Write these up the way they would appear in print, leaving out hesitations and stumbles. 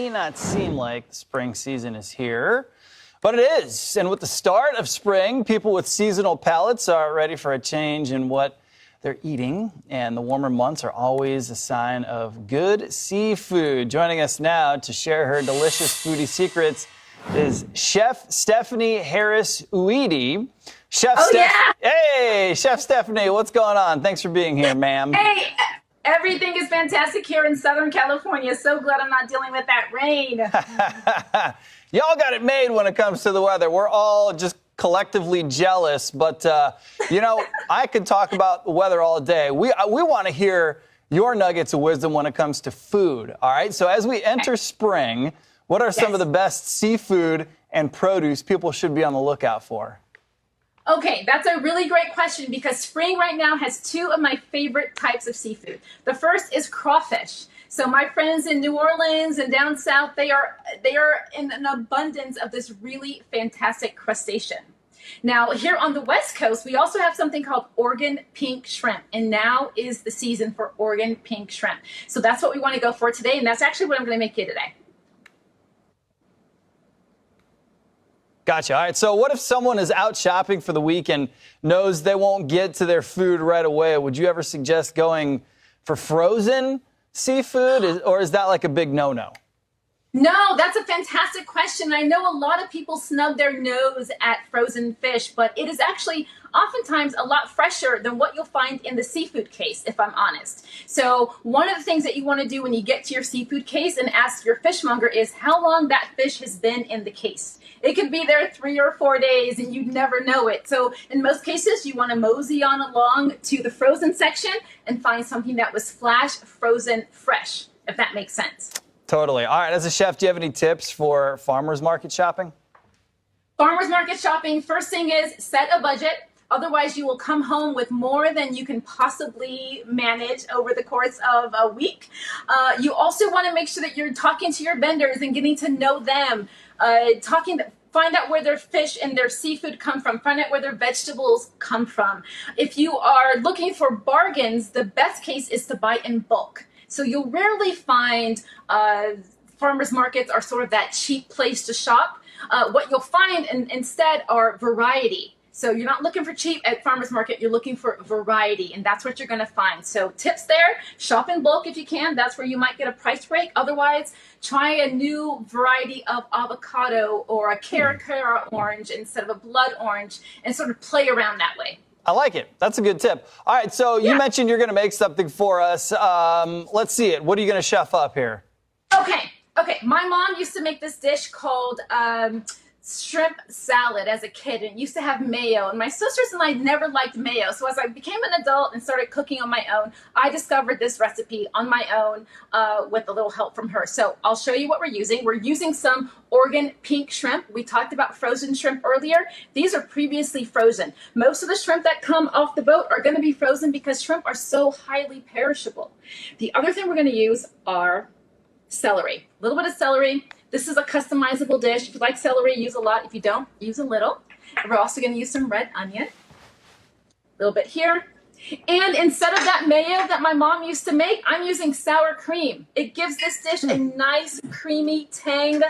may not seem like the spring season is here, but it is. And with the start of spring, people with seasonal palates are ready for a change in what they're eating. And the warmer months are always a sign of good seafood. Joining us now to share her delicious foodie secrets is Chef Stephanie Harris Uidi. Hey, Chef Stephanie, what's going on? Thanks for being here, ma'am. Hey, everything is fantastic here in Southern California. So glad I'm not dealing with that rain. Y'all got it made when it comes to the weather. We're all just collectively jealous, but I could talk about the weather all day. We want to hear your nuggets of wisdom when it comes to food. All right. So as we enter spring, what are some of the best seafood and produce people should be on the lookout for? Okay, that's a really great question because spring right now has two of my favorite types of seafood. The first is crawfish. So my friends in New Orleans and down south, they are in an abundance of this really fantastic crustacean. Now, here on the West Coast, we also have something called Oregon pink shrimp, and now is the season for Oregon pink shrimp. So that's what we want to go for today, and that's actually what I'm going to make you today. Gotcha. All right. So what if someone is out shopping for the week and knows they won't get to their food right away? Would you ever suggest going for frozen seafood, or is that like a big no-no? No, that's a fantastic question. I know a lot of people snub their nose at frozen fish, but it is actually oftentimes a lot fresher than what you'll find in the seafood case, if I'm honest. So one of the things that you want to do when you get to your seafood case and ask your fishmonger is how long that fish has been in the case. It could be there 3 or 4 days and you'd never know it. So in most cases, you want to mosey on along to the frozen section and find something that was flash frozen fresh, if that makes sense. Totally. All right. As a chef, do you have any tips for farmers market shopping? Farmers market shopping, first thing is set a budget. Otherwise, you will come home with more than you can possibly manage over the course of a week. You also want to make sure that you're talking to your vendors and getting to know them, find out where their fish and their seafood come from, find out where their vegetables come from. If you are looking for bargains, the best case is to buy in bulk. So you'll rarely find farmers markets are sort of that cheap place to shop. What you'll find instead are variety. So you're not looking for cheap at farmers market, you're looking for variety, and that's what you're going to find. So tips there, shop in bulk if you can. That's where you might get a price break. Otherwise, try a new variety of avocado or a Caracara orange instead of a blood orange and sort of play around that way. I like it. That's a good tip. All right, so you mentioned you're going to make something for us. Let's see it. What are you going to chef up here? Okay. My mom used to make this dish called shrimp salad as a kid, and it used to have mayo, and my sisters and I never liked mayo. So as I became an adult and started cooking on my own, I discovered this recipe on my own with a little help from her. So I'll show you what we're using. We're using some Oregon pink shrimp. We talked about frozen shrimp earlier. These are previously frozen. Most of the shrimp that come off the boat are going to be frozen because shrimp are so highly perishable. The other thing we're going to use are celery. A little bit of celery. This is a customizable dish. If you like celery, use a lot. If you don't, use a little. And we're also going to use some red onion. A little bit here. And instead of that mayo that my mom used to make, I'm using sour cream. It gives this dish a nice creamy tang.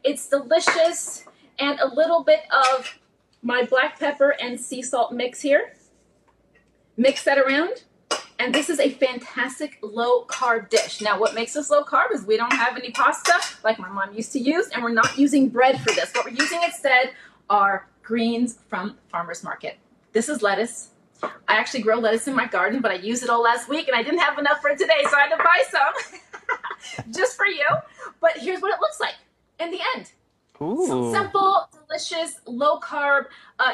It's delicious. And a little bit of my black pepper and sea salt mix here. Mix that around. And this is a fantastic low-carb dish. Now, what makes this low-carb is we don't have any pasta like my mom used to use, and we're not using bread for this. What we're using instead are greens from farmer's market. This is lettuce. I actually grow lettuce in my garden, but I used it all last week, and I didn't have enough for today, so I had to buy some just for you. But here's what it looks like in the end. Ooh. Simple, delicious, low carb.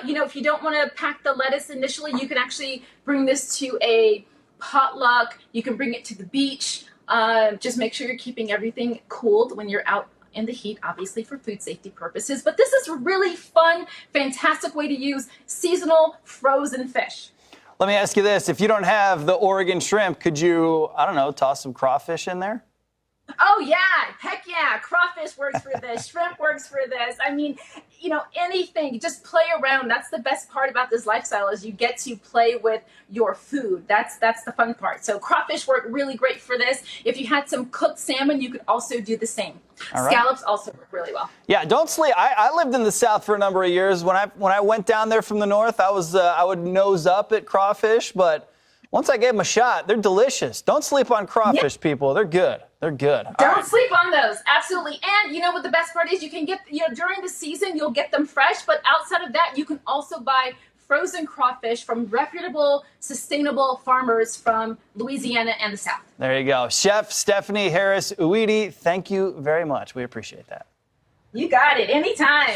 If you don't want to pack the lettuce initially, you can actually bring this to a potluck. You can bring it to the beach. Just make sure you're keeping everything cooled when you're out in the heat, obviously for food safety purposes. But this is a really fun, fantastic way to use seasonal frozen fish. Let me ask you this. If you don't have the Oregon shrimp, could you, toss some crawfish in there? Oh, yeah. Heck yeah. Crawfish works for this. Shrimp works for this. I mean, anything. Just play around. That's the best part about this lifestyle is you get to play with your food. That's the fun part. So crawfish work really great for this. If you had some cooked salmon, you could also do the same. All right. Scallops also work really well. Yeah, don't sleep. I lived in the South for a number of years. When I went down there from the North, I would nose up at crawfish, but once I gave them a shot, they're delicious. Don't sleep on crawfish, people. They're good. They're good. Don't sleep on those. Absolutely. And you know what the best part is? You can get, during the season, you'll get them fresh. But outside of that, you can also buy frozen crawfish from reputable, sustainable farmers from Louisiana and the South. There you go. Chef Stephanie Harris Uidi, thank you very much. We appreciate that. You got it. Anytime.